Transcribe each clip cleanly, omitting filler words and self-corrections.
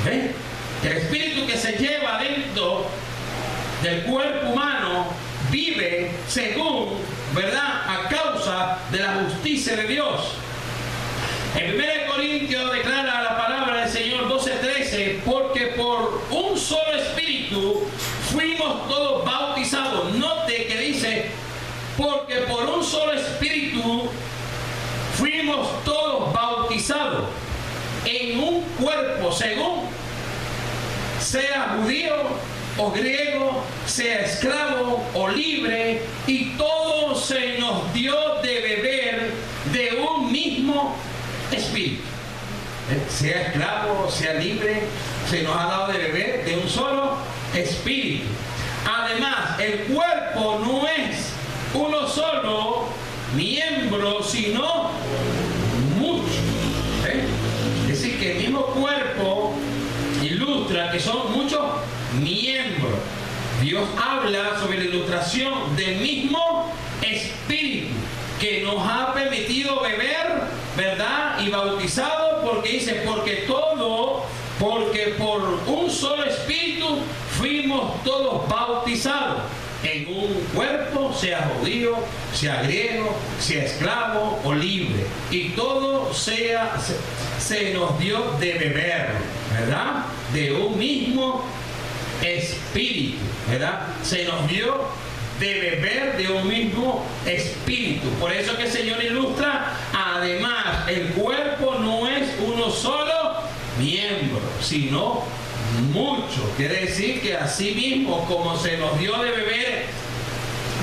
El espíritu que se lleva dentro del cuerpo humano vive según, ¿verdad?, a causa de la justicia de Dios. En 1 Corintios declara la palabra del Señor 12:13, porque por un solo espíritu fuimos todos bautizados. Note que dice, porque por un solo espíritu fuimos todos bautizados en un cuerpo, según sea judío o griego, sea esclavo o libre, y todo se nos dio de beber de un mismo espíritu. Sea esclavo, sea libre, se nos ha dado de beber de un solo espíritu. Además, el cuerpo no es uno solo miembro, sino muchos. Es decir, que el mismo cuerpo ilustra que son muchos miembros. Dios habla sobre la ilustración del mismo espíritu que nos ha permitido beber, ¿verdad?, y bautizado, porque dice, porque por un solo espíritu fuimos todos bautizados en un cuerpo, sea judío, sea griego, sea esclavo o libre, y todo se nos dio de beber, ¿verdad?, de un mismo espíritu, ¿verdad? Se nos dio de beber de un mismo espíritu. Por eso que el Señor ilustra, además, el cuerpo no es uno solo miembro, sino muchos. Quiere decir que así mismo como se nos dio de beber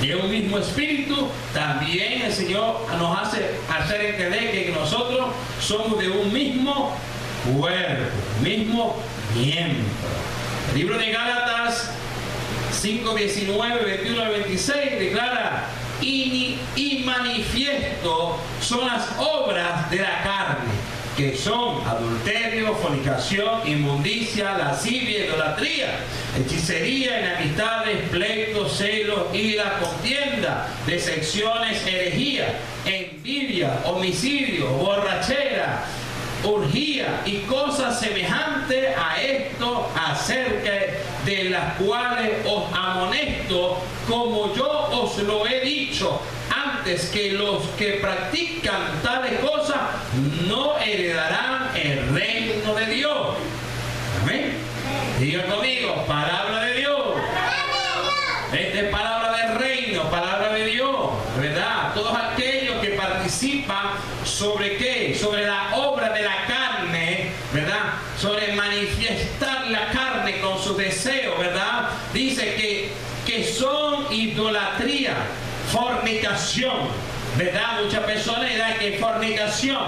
de un mismo espíritu, también el Señor nos hace hacer entender que nosotros somos de un mismo cuerpo, mismo miembro. El libro de Gálatas 5:19, 21 al 26 declara, y manifiesto son las obras de la carne, que son adulterio, fornicación, inmundicia, lascivia, idolatría, hechicería, enemistades, pleitos, celos, ira, contienda, decepciones, herejía, envidia, homicidio, borrachera, orgía y cosas semejantes a esto, acerca de las cuales os amonesto, como yo os lo he dicho antes, que los que practican tales cosas no heredarán el reino de Dios. Amén. Diga conmigo, palabra de Dios. Esta es palabra del reino, palabra de Dios, ¿verdad? Todos aquellos que participan, ¿sobre qué? Sobre la obra de la carne, ¿verdad? Sobre manifestar la carne con sus deseos, ¿verdad? Dice que son idolatría, fornicación, ¿verdad? Muchas personas dirán que es fornicación.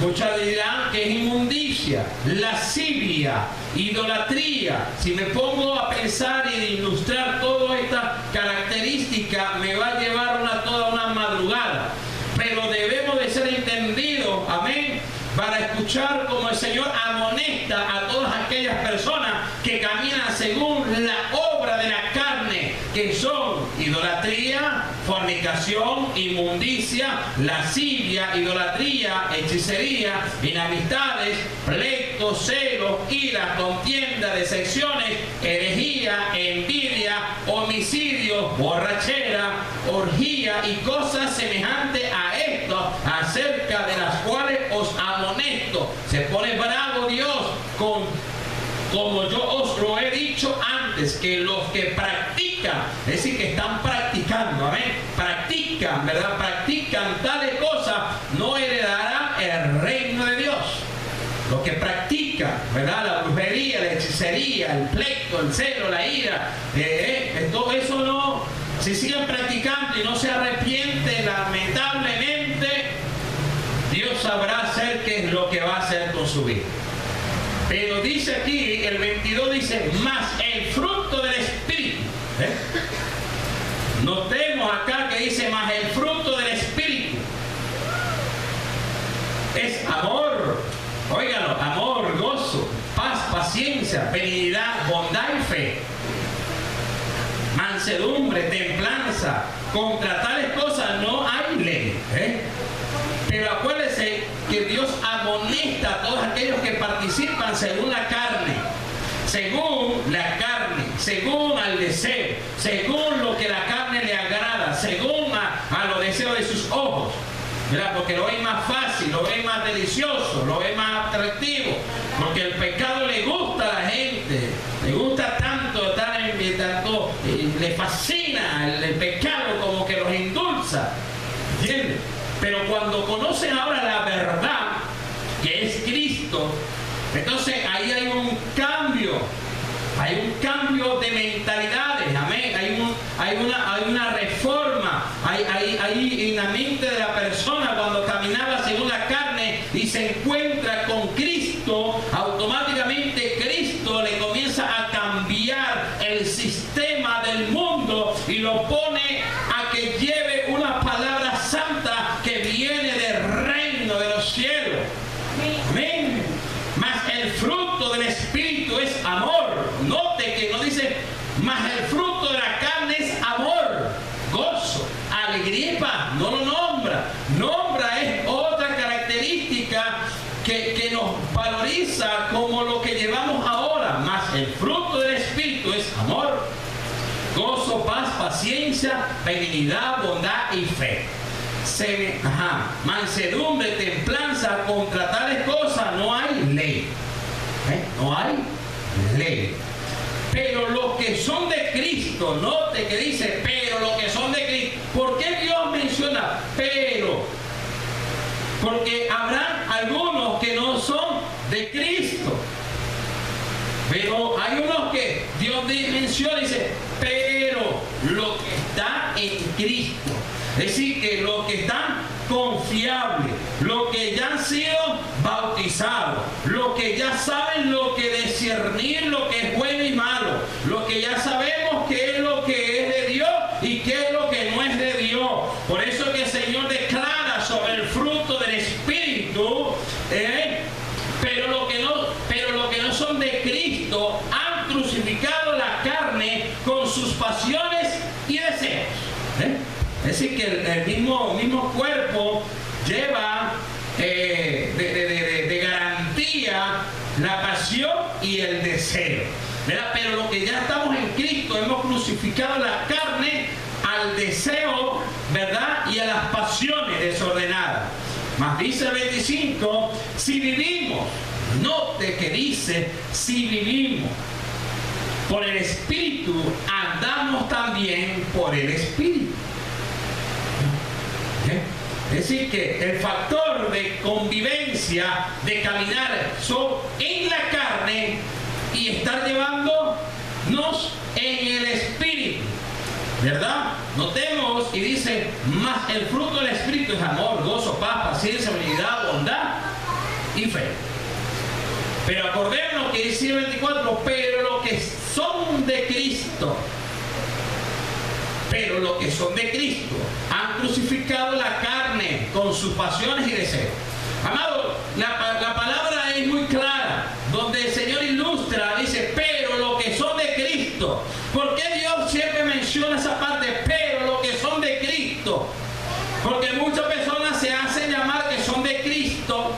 Muchas dirán que es inmundicia, lascivia, idolatría. Si me pongo a pensar y ilustrar todas estas características, me va a llevar toda una madrugada. Pero debemos de ser entendidos, amén, para escuchar como el Señor amonesta a todas aquellas personas que caminan según la obra de la carne, que son idolatría, fornicación, inmundicia, lascivia, idolatría, hechicería, enemistades, pleitos, celos, ira, contienda, decepciones, herejía, envidia, homicidio, borrachera, orgía y cosas semejantes a esto, acerca de las cuales os amonesto. Se pone bravo Dios como yo os lo he dicho antes, que los que practican, es decir, que están practicando, amén, practican, ¿verdad? Practican tales cosas, no heredarán el reino de Dios. Los que practican, ¿verdad? La brujería, la hechicería, el pleito, el celo, la ira, todo eso no, si siguen practicando y no se arrepienten, lamentablemente, Dios sabrá hacer qué es lo que va a hacer con su vida. Pero dice aquí, el 22 dice, más el fruto del Espíritu. Notemos acá que dice, más el fruto del Espíritu. Es amor, óigalo, amor, gozo, paz, paciencia, benignidad, bondad y fe. Mansedumbre, templanza. Contra tales cosas no hay ley. Pero acuérdense que Dios amonesta a todos aquellos que participan según la carne. según la carne, según al deseo, según lo que la carne le agrada, según a los deseos de sus ojos, ¿verdad? Porque lo ven más fácil, lo ven más delicioso, lo ven más atractivo, porque el pecado le gusta a la gente, le gusta tanto estar tanto, le fascina el pecado, como que los endulza, ¿entiendes? Pero cuando conocen ahora la verdad, que es Cristo, entonces ahí hay un cambio de mentalidades, amén. Hay una reforma, hay en la mente de la persona, cuando caminaba según la carne y se encuentra con Cristo, automáticamente Cristo le comienza a cambiar el sistema del mundo y lo pone a que lleve una palabra santa que viene del reino de los cielos. Amén. Mas el fruto del Espíritu es amor. Note que no dice, mas el fruto de la carne es amor, gozo, alegría y paz. No lo nombra. Nombra es otra característica que nos valoriza como lo que llevamos ahora. Mas el fruto del Espíritu es amor, gozo, paz, paciencia, benignidad, bondad y fe. Mansedumbre, templanza. Contra tales cosas no hay ley. No hay ley. Pero los que son de Cristo, note que dice, pero los que son de Cristo. ¿Por qué Dios menciona pero? Porque habrán algunos que no son de Cristo. Pero hay unos que Dios menciona y dice, pero lo que está en Cristo. Es decir, que los que están confiables, los que ya han sido bautizados, los que ya saben lo que discernir, lo que es bueno y malo, los que ya sabemos qué es lo que es de Dios y qué es lo que no es de Dios. Por eso que el Señor declara sobre el fruto del Espíritu, pero los que no son de Cristo han crucificado la carne con sus pasiones y deseos. Es decir, que el mismo cuerpo lleva de garantía la pasión y el deseo, ¿verdad? Pero lo que ya estamos en Cristo, hemos crucificado la carne al deseo, ¿verdad? Y a las pasiones desordenadas. Mas dice el 25, si vivimos, note que dice, si vivimos por el Espíritu, andamos también por el Espíritu. Es decir, que el factor de convivencia, de caminar en la carne y estar llevándonos en el Espíritu, ¿verdad? Notemos y dice, más el fruto del Espíritu es amor, gozo, paz, paciencia, benignidad, bondad y fe. Pero acordémonos que dice el 24, pero los que son de Cristo, pero los que son de Cristo han crucificado la carne con sus pasiones y deseos. Amado, la palabra es muy clara, donde el Señor ilustra, dice, pero los que son de Cristo. ¿Por qué Dios siempre menciona esa parte, pero los que son de Cristo? Porque muchas personas se hacen llamar que son de Cristo,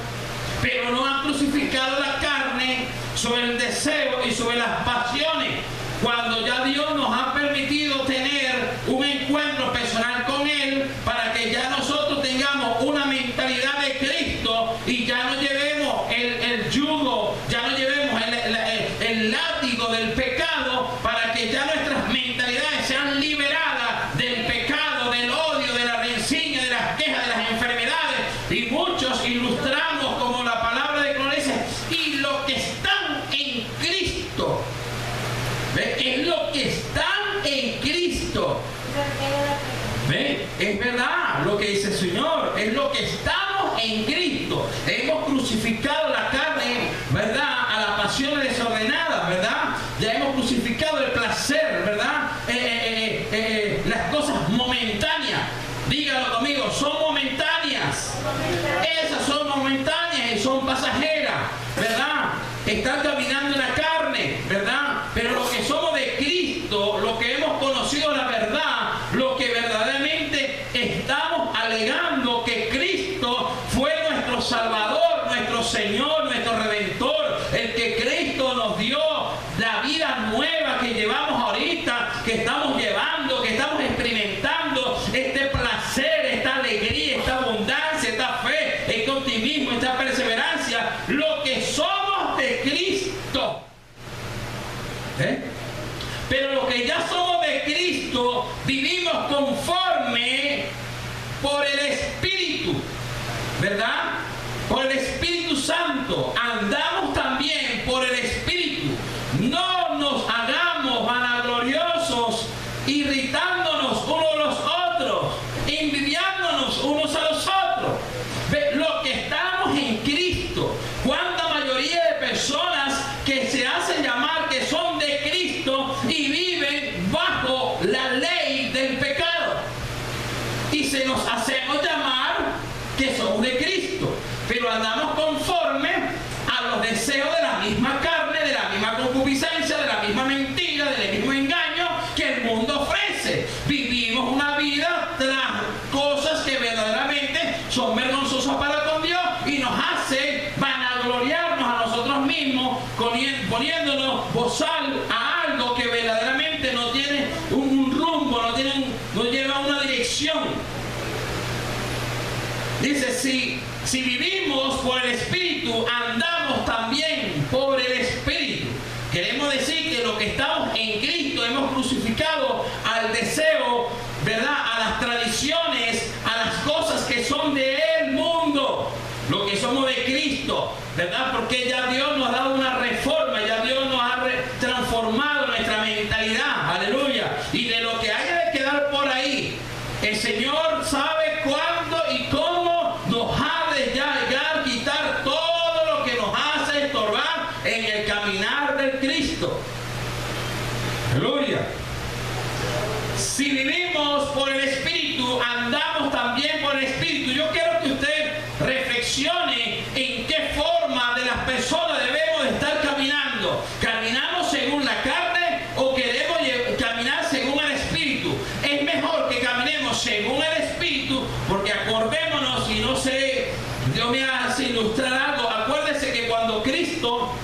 pero no han crucificado la carne sobre el deseo y sobre las pasiones, cuando ya Dios nos ha permitido tener un encuentro personal con Él, para que ya nosotros tengamos una mentalidad de Cristo y ya no llevemos el yugo, ya no llevemos el látigo del pecado, para que ya nuestras mentalidades sean liberadas del pecado, del odio, de la rencilla, de las quejas, de las enfermedades. Y muchos ilustramos como la palabra de Dios dice, y los que están en Cristo. ¿Ve? Es lo que están en Cristo. ¿Ve? Es verdad lo que dice el Señor, es lo que estamos en Cristo. Hemos crucificado la carne, ¿verdad? A las pasiones desordenadas, ¿verdad? Ya hemos crucificado el placer, ¿verdad? Las cosas momentáneas. Dígalo conmigo, son momentáneas. Esas son momentáneas y son pasajeras, ¿verdad? Están caminando en la carne, ¿verdad? Pero los que somos de Cristo, los que hemos conocido la verdad, los que verdaderamente estamos alegando que Cristo fue nuestro Salvador, nuestro Señor, nuestro Redentor, el que Cristo nos dio la conforme por el Espíritu, ¿verdad? Por el Espíritu Santo. Andamos también por el Espíritu. No nos hagamos vanagloriosos, irritándonos unos a los otros, envidiándonos unos a los otros. Lo que estamos en Cristo, cuánta mayoría de personas que se hacen llamar que son de Cristo y viven bajo la ley del pecado. Y se nos hacemos llamar que somos de Cristo, pero andamos conforme a los deseos de la misma carne, de la misma concupiscencia, de la misma mentira, del mismo engaño que el mundo ofrece. Vivimos una vida tras cosas que verdaderamente son vergonzosas para con Dios y nos hace vanagloriarnos a nosotros mismos, poniéndonos bozal a algo que verdaderamente no tiene un rumbo, no lleva una dirección. Dice, si vivimos por el Espíritu, andamos también por el Espíritu. Queremos decir que lo que estamos en Cristo hemos crucificado al deseo, ¿verdad? A las tradiciones, a las cosas que son del mundo, lo que somos de Cristo, ¿verdad? Porque ya Dios nos ha dado una reforma, ya Dios nos ha transformado nuestra mentalidad, aleluya. Y de lo que haya de quedar por ahí, el Señor sabe cuándo y cómo nos ha de llegar, quitar todo lo que nos hace estorbar en el caminar del Cristo. Aleluya. Si vivimos por el Espíritu, andamos también por el Espíritu. Yo quiero que usted reflexione en qué forma de las personas debemos de estar caminando. ¿Caminamos según la carne o queremos caminar según el Espíritu? Es mejor que caminemos según el Espíritu, porque acordémonos, y no sé, Dios me hace ilustrar algo. Acuérdese que cuando Cristo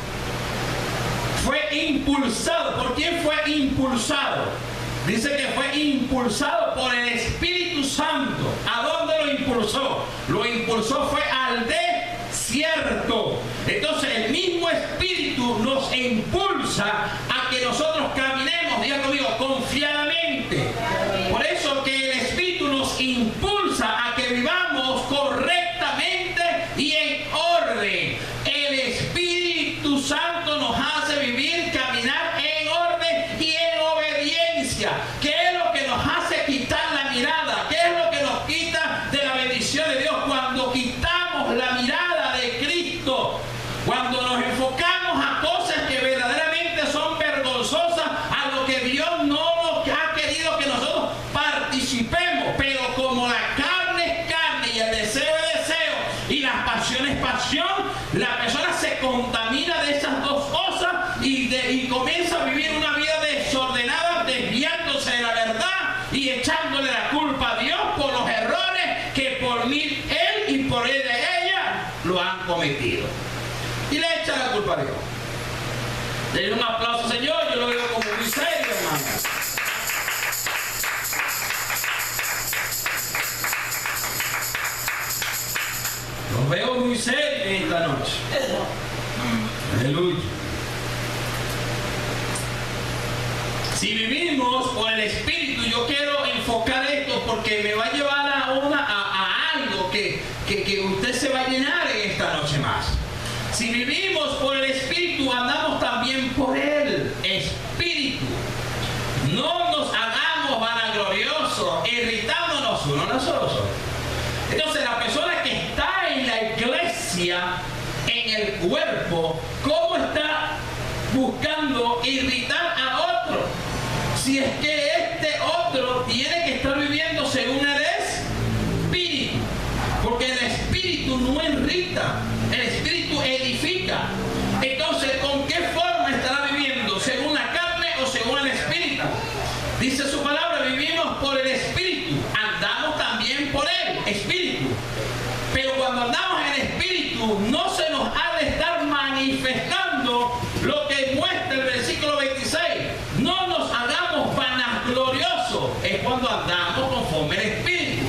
fue impulsado, ¿por quién fue impulsado? Dice que fue impulsado por el Espíritu Santo. ¿A dónde lo impulsó? Lo impulsó fue al desierto. Entonces el mismo Espíritu nos impulsa a que nosotros caminemos, diga conmigo, confiadamente. Por eso que el Espíritu nos impulsa a que vivamos correctamente y en orden. El Espíritu Santo nos hace vivir, caminar en orden y en obediencia. ¿Qué es lo que nos hace quitar la mirada? ¿Qué es lo que nos quita de la bendición de Dios? Cuando quitamos la mirada de Cristo, cuando nos enfocamos a cosas que verdaderamente son vergonzosas, a lo que Dios no nos ha querido que nosotros participemos, pero como la carne es carne y el deseo es deseo y la pasión es pasión, la persona se contamina de esas dos cosas y comienza a vivir una vida desordenada, desviándose de la verdad y echándole la culpa a Dios por los errores que por mí él y por ella lo han cometido. Y le echa la culpa a Dios. Denle un aplauso, Señor. Yo lo veo como muy serio, hermano. Lo veo muy serio esta noche. Aleluya. Si vivimos por el Espíritu, yo quiero enfocar esto porque me va a llevar a algo que usted se va a llenar en esta noche más. Si vivimos por el Espíritu, andamos también por el Espíritu. No nos hagamos vanagloriosos, irritándonos unos a los otros. Entonces, la persona que está en la iglesia, en el cuerpo, ¿cómo está buscando irritar a otro? Si es que este otro tiene que estar viviendo según el Espíritu, porque el Espíritu no irrita, el Espíritu edifica. Entonces, ¿con qué forma estará viviendo? ¿Según la carne o según el Espíritu? Dice su palabra, vivimos por el Espíritu, andamos también por el Espíritu. Pero cuando andamos en el Espíritu, no se nos ha de estar manifestando lo que muestra el versículo 26. No nos hagamos vanagloriosos, es cuando andamos conforme al Espíritu.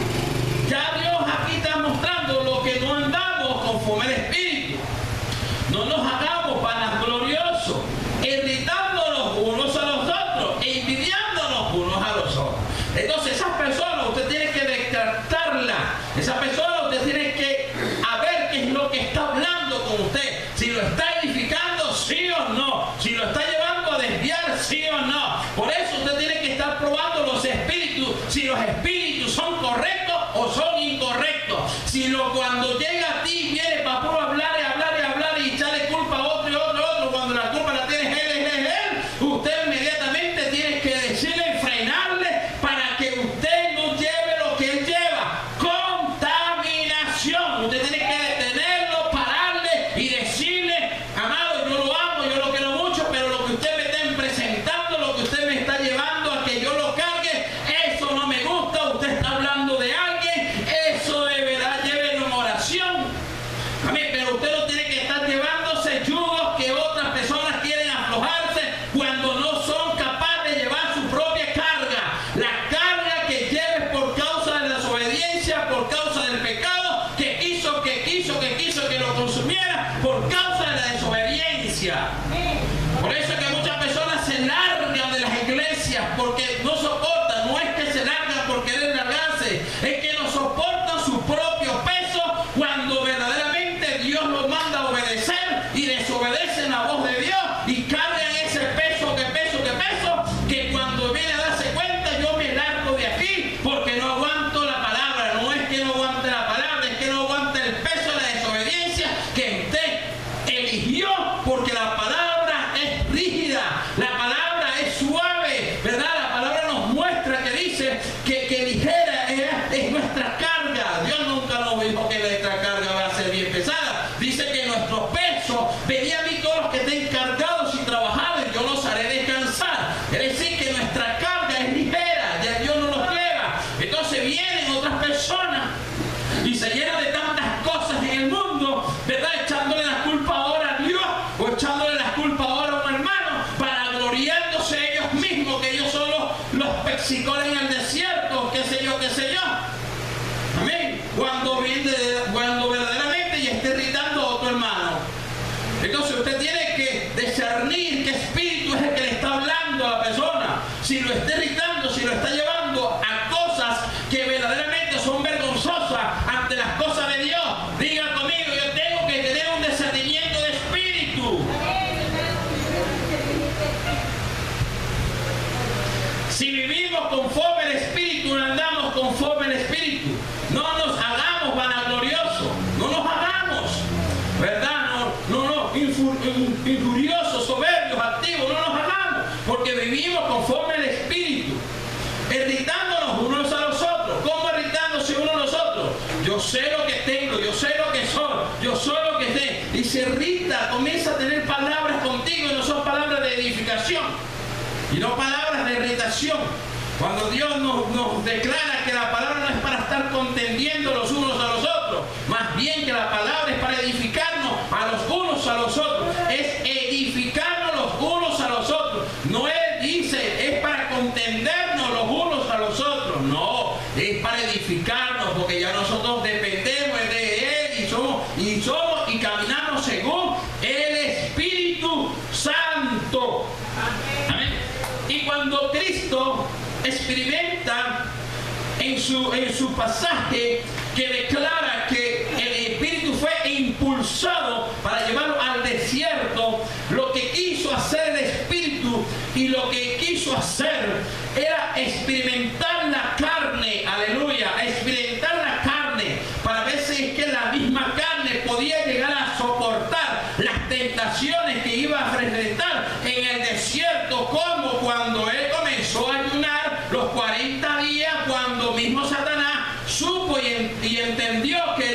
Ya Dios aquí está mostrando lo que no andamos conforme al Espíritu. No nos hagamos vanagloriosos, irritándonos unos a los otros, envidiándonos unos a los otros. Entonces esas personas espíritus son correctos o son incorrectos. Si cuando llega a ti viene para puro hablar y hablar y hablar y echarle culpa a otro y otro y otro, cuando la culpa la tiene él, usted inmediatamente tiene que decirle, frenarle para que usted no lleve lo que él lleva, contaminación. Usted tiene que detenerlo, pararle y decirle, amado, yo lo amo, yo lo quiero mucho, pero lo que usted me está presentando, lo que usted me está llevando a que yo lo cargue, eso no me gusta. Usted está hablando de alguien, eso de verdad llévelo en oración. Amén. Pero usted no tiene que estar llevándose yugos que otras personas quieren aflojarse cuando no son capaces de llevar su propia carga. La carga que lleves por causa de la desobediencia, por causa del pecado, que quiso que lo consumiera por causa de la desobediencia. Por eso es que muchas personas se largan de las iglesias porque no soportan. No es que se largan por querer largarse, es que no soportan su propio peso cuando verdaderamente Dios los manda a obedecer y desobedecen la voz de Dios y cargan ese peso, que cuando viene a darse cuenta, yo me largo de aquí porque no aguanto la palabra. No es que no aguante la palabra, es que no aguanta el peso de la desobediencia que usted eligió, porque la palabra es rígida, la palabra es suave, ¿verdad? La palabra nos muestra que dice que ligera es nuestra carga. Dios nunca nos dijo que nuestra carga va a ser bien pesada. Dice que nuestro peso, venid a mí todos los que estén cargados y trabajados y yo los haré descansar. Es decir, que nuestra carga es ligera, ya Dios no los lleva. Entonces vienen otras personas y se llenan de tantas cosas en el mundo, ¿verdad? Echándole la culpa ahora a Dios o echándole la culpa ahora a un hermano, para gloriándose ellos mismos que ellos son los pexicones en el desierto, qué sé yo. Amén. Cuando verdaderamente ya está irritando a otro hermano. Entonces usted tiene que discernir qué espíritu es el que le está hablando a la persona. Si lo está irritando, si lo está llevando a cosas que verdaderamente son vergonzosas ante las cosas de Dios. Diga conmigo, yo tengo que tener un discernimiento de espíritu. Si vivimos conforme al espíritu, no andamos conforme al espíritu. No nos hagamos vanagloriosos, no nos hagamos, ¿verdad? No, injuriosos, soberbios, activos, no nos hagamos, porque vivimos conforme al espíritu, irritándonos unos a los otros. ¿Cómo irritándose unos a los otros? Yo sé lo que tengo, yo sé lo que soy, yo soy lo que tengo. Y se irrita, comienza a tener palabras contigo y no son palabras de edificación, y no palabras de irritación. Cuando Dios nos declara que la palabra no es para estar contendiendo los unos a los otros, más bien que la palabra es para edificarnos a los unos a los otros, es edificarnos los unos a los otros. No dice es para contendernos los unos a los otros, no, es para edificarnos, porque ya nosotros dependemos de Él y somos y caminamos según el Espíritu Santo. Amén. Y cuando Cristo experimenta en su pasaje que declara que el Espíritu fue impulsado para llevarlo al desierto, lo que quiso hacer el Espíritu y lo que quiso hacer era experimentar la carne, aleluya, experimentar la carne para ver si es que la misma carne podía llegar a soportar las tentaciones que iba a enfrentar en el desierto, como cuando él comenzó a ayunar los 40 días, cuando mismo Satanás supo y entendió que